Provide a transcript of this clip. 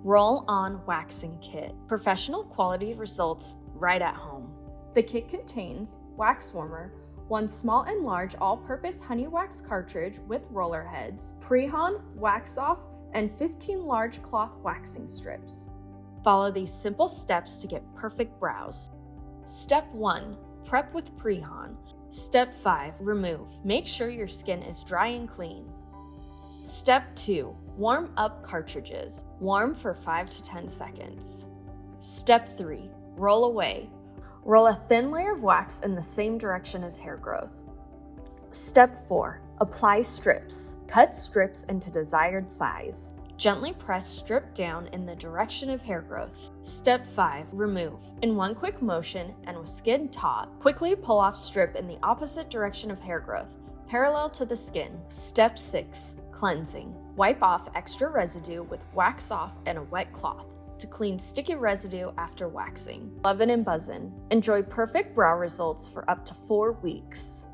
Roll-on waxing kit. Professional quality results right at home. The kit contains wax warmer, 1 small and large all-purpose honey wax cartridge with roller heads, pre-on, wax off, and 15 large cloth waxing strips. Follow these simple steps to get perfect brows. Step 1. Prep with pre-on. Step 5. Remove. Make sure your skin is dry and clean. Step 2. Warm up cartridges. Warm for 5 to 10 seconds. Step 3. Roll away. Roll a thin layer of wax in the same direction as hair growth. Step 4. Apply strips. Cut strips into desired size. Gently press strip down in the direction of hair growth. Step 5. Remove. In one quick motion and with skin taut, quickly pull off strip in the opposite direction of hair growth, parallel to the skin. Step 6. Cleansing. Wipe off extra residue with wax off and a wet cloth to clean sticky residue after waxing. Lovin' and buzzin'. Enjoy perfect brow results for up to 4 weeks.